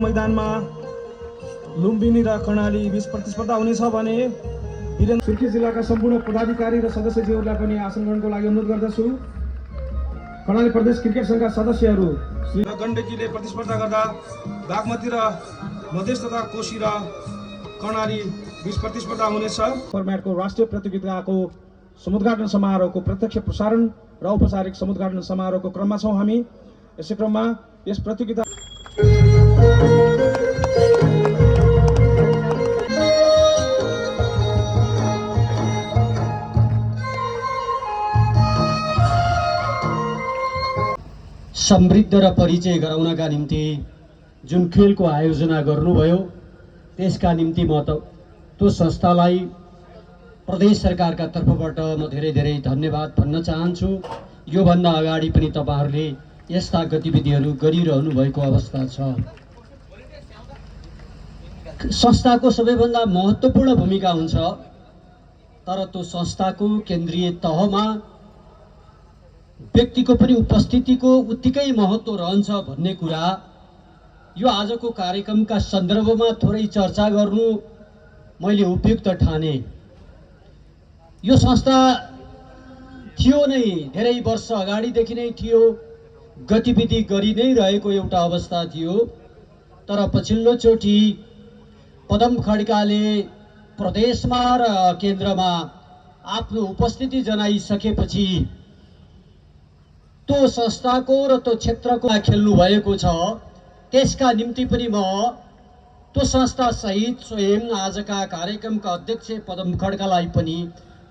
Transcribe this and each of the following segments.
मैदानमा लुम्बिनी र कर्णाली बीच प्रतिस्पर्धा हुनेछ भने सुर्खेत जिल्लाका सम्पूर्ण पदाधिकारी र सदस्यज्यूहरूलाई पनि आसन ग्रहणको लागि अनुरोध गर्दछु। कर्णाली प्रदेश क्रिकेट संघका सदस्यहरू श्री गण्डकीले प्रतिस्पर्धा गर्दा बागमती र मधेस तथा कोशी र कर्णाली बीच प्रतिस्पर्धा हुनेछ। फर्मेटको राष्ट्रिय प्रतियोगिताको समुद्घाटन समारोहको प्रत्यक्ष प्रसारण र औपचारिक समुद्घाटन समारोहको क्रममा छौं हामी। यसै क्रममा यस प्रतियोगिता समृद्ध र परिचय गराउनका निम्ति जुन खेलको आयोजना गर्नुभयो त्यसका निम्ति म त्यो संस्थालाई प्रदेश सरकारका तर्फबाट म धेरै धेरै धन्यवाद भन्न चाहन्छु। योभन्दा अगाडि पनि तपाईहरुले यस्ता गतिविधिहरू गरिरहनु भएको अवस्था छ। संस्थाको सबैभन्दा महत्त्वपूर्ण भूमिका हुन्छ, तर त्यो संस्थाको केन्द्रीय तहमा व्यक्तिको पनि उपस्थितिको उत्तिकै महत्त्व रहन्छ भन्ने कुरा यो आजको कार्यक्रमका सन्दर्भमा थोरै चर्चा गर्नु मैले उपयुक्त ठाने। यो संस्था थियो नै, धेरै वर्ष अगाडिदेखि नै थियो, गतिविधि गरि नै रहेको एउटा अवस्था थियो। तर पछिल्लो चोटि पदम खड्काले प्रदेशमा र केन्द्रमा आफ्नो उपस्थिति जनाइसकेपछि त्यो संस्थाको र त्यो क्षेत्रको खेल्नु भएको छ। त्यसका निम्ति पनि म त्यो संस्था सहित स्वयं आजका कार्यक्रमका अध्यक्ष पदम खड्कालाई पनि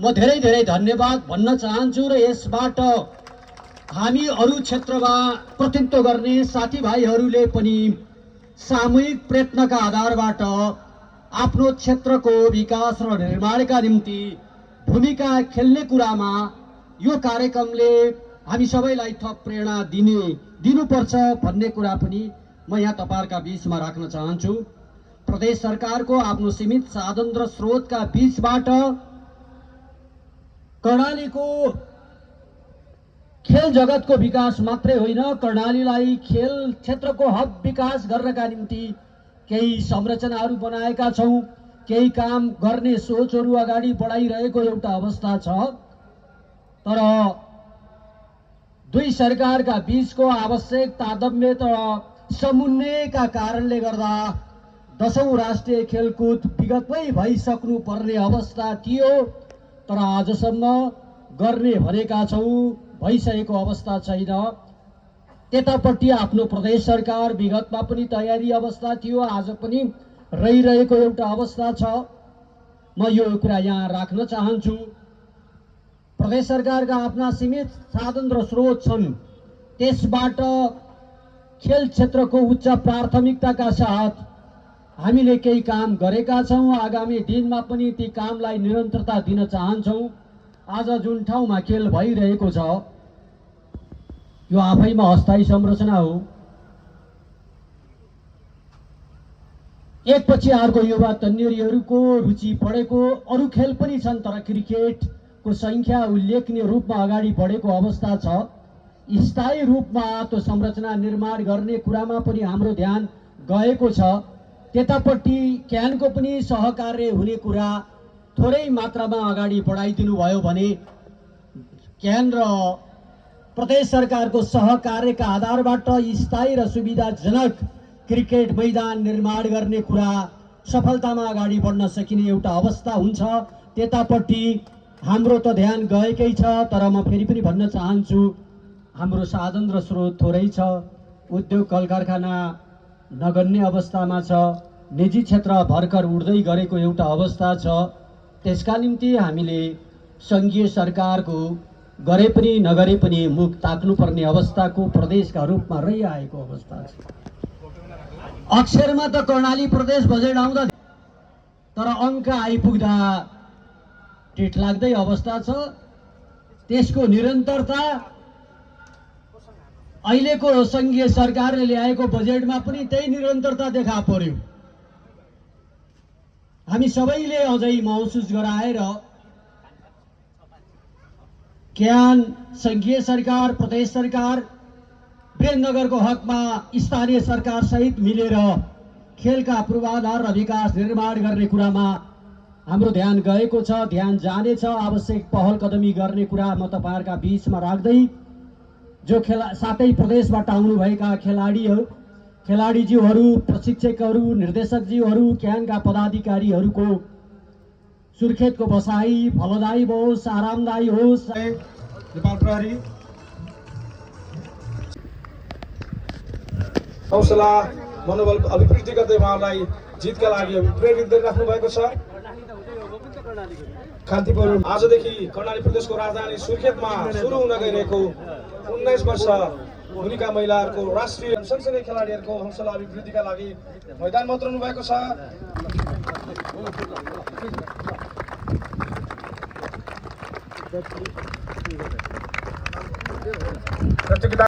म धेरै धेरै धन्यवाद भन्न चाहन्छु। र यसबाट हामी अरू क्षेत्रमा प्रतिनिधित्व गर्ने साथीभाइहरूले पनि सामूहिक प्रयत्नका आधारबाट आफ्नो क्षेत्रको विकास र निर्माणका निम्ति भूमिका खेल्ने कुरामा यो कार्यक्रमले हामी सबैलाई थप प्रेरणा दिनुपर्छ भन्ने कुरा पनि म यहाँ तपाईहरुका बीचमा राख्न चाहन्छु। प्रदेश सरकारको आफ्नो सीमित साधन र स्रोतका बीचबाट कर्णालीको खेल जगतको विकास मात्रै होइन, कर्णालीलाई खेल क्षेत्रको हब विकास गर्नका निम्ति केही संरचनाहरू बनाएका छौं, केही काम गर्ने सोचहरू अगाडि बढाइरहेको एउटा अवस्था छ। तर दुई सरकारका बीचको आवश्यक तारतम्य र समन्वयका कारणले गर्दा 10औं राष्ट्रिय खेलकुद विगतमै भइसक्नु पर्ने अवस्था थियो, तर आजसम्म गर्ने भनेका छौं, भइसकेको अवस्था छैन। त्यतापट्टि आफ्नो प्रदेश सरकार विगतमा पनि तयारी अवस्था थियो, आज पनि रहिरहेको एउटा अवस्था छ। म यो कुरा यहाँ राख्न चाहन्छु। प्रदेश सरकारका आफ्ना सीमित साधन र स्रोत छन्, त्यसबाट खेल क्षेत्रको उच्च प्राथमिकताका साथ हामीले केही काम गरेका छौं। आगामी दिनमा पनि ती कामलाई निरन्तरता दिन चाहन्छौं। आज जुन ठाउँमा खेल भइरहेको छ यो आफैमा अस्थायी संरचना हो। एकपछि अर्को युवा तन्नेरीहरूको रुचि बढेको अरू खेल पनि छन्, तर क्रिकेटको संख्या उल्लेखनीय रूपमा अगाडि बढेको अवस्था छ। स्थायी रूपमा त्यो संरचना निर्माण गर्ने कुरामा पनि हाम्रो ध्यान गएको छ। त्यतापट्टि क्यानको पनि सहकार्य हुने कुरा थोरै मात्रामा अगाडि बढाइदिनु भयो भने क्यान र प्रदेश सरकारको सहकार्यका आधारबाट स्थायी र सुविधाजनक क्रिकेट मैदान निर्माण गर्ने कुरा सफलतामा अगाडि बढ्न सकिने एउटा अवस्था हुन्छ। त्यतापट्टि हाम्रो त ध्यान गएकै छ, तर म फेरि पनि भन्न चाहन्छु हाम्रो साधन र स्रोत थोरै छ। उद्योग कल कारखाना नगन्ने अवस्थामा छ, निजी क्षेत्र भर्खर उड्दै गरेको एउटा अवस्था छ। त्यसका निम्ति हामीले संघीय सरकारको गरे पनि नगरे पनि मुख ताक्नुपर्ने अवस्थाको प्रदेशका रूपमा रहिआएको अवस्था छ। अक्षरमा त कर्णाली प्रदेश बजेट आउँदा, तर अङ्क आइपुग्दा टिट लाग्दै अवस्था छ। त्यसको निरन्तरता अहिलेको संघीय सरकारले ल्याएको बजेटमा पनि त्यही निरन्तरता देखा पर्यो। हामी सबैले अझै महसुस गराएर क्यान, संघीय सरकार, प्रदेश सरकार प्रेमनगरको हकमा स्थानीय सरकार सहित मिलेर खेलका पूर्वाधार र विकास निर्माण गर्ने कुरामा हाम्रो ध्यान गएको छ, ध्यान जानेछ। आवश्यक पहल कदमी गर्ने कुरा म तपाईहरुका बीचमा राख्दै जो सातै प्रदेशबाट आउनुभएका खेलाडीज्यूहरू, प्रशिक्षकहरू, निर्देशकज्यूहरू, क्यानका पदाधिकारीहरूको सुर्खेतको बसाई फलदायी होस्, आरामदायी होस्। नेपाल प्रहरी हौसला मनोबल अभिवृद्धि गर्दै उहाँलाई जितका लागि प्रेरित गरिराख्नु भएको छ। कान्तिपुर आजदेखि कर्णाली प्रदेशको राजधानी सुर्खेतमा सुरु हुन गइरहेको 19 वर्ष मुनिका महिलाहरूको राष्ट्रिय सँगसँगै खेलाडीहरूको हौसला अभिवृद्धिका लागि मैदानमा उत्रनु भएको छ। प्रतियोगिता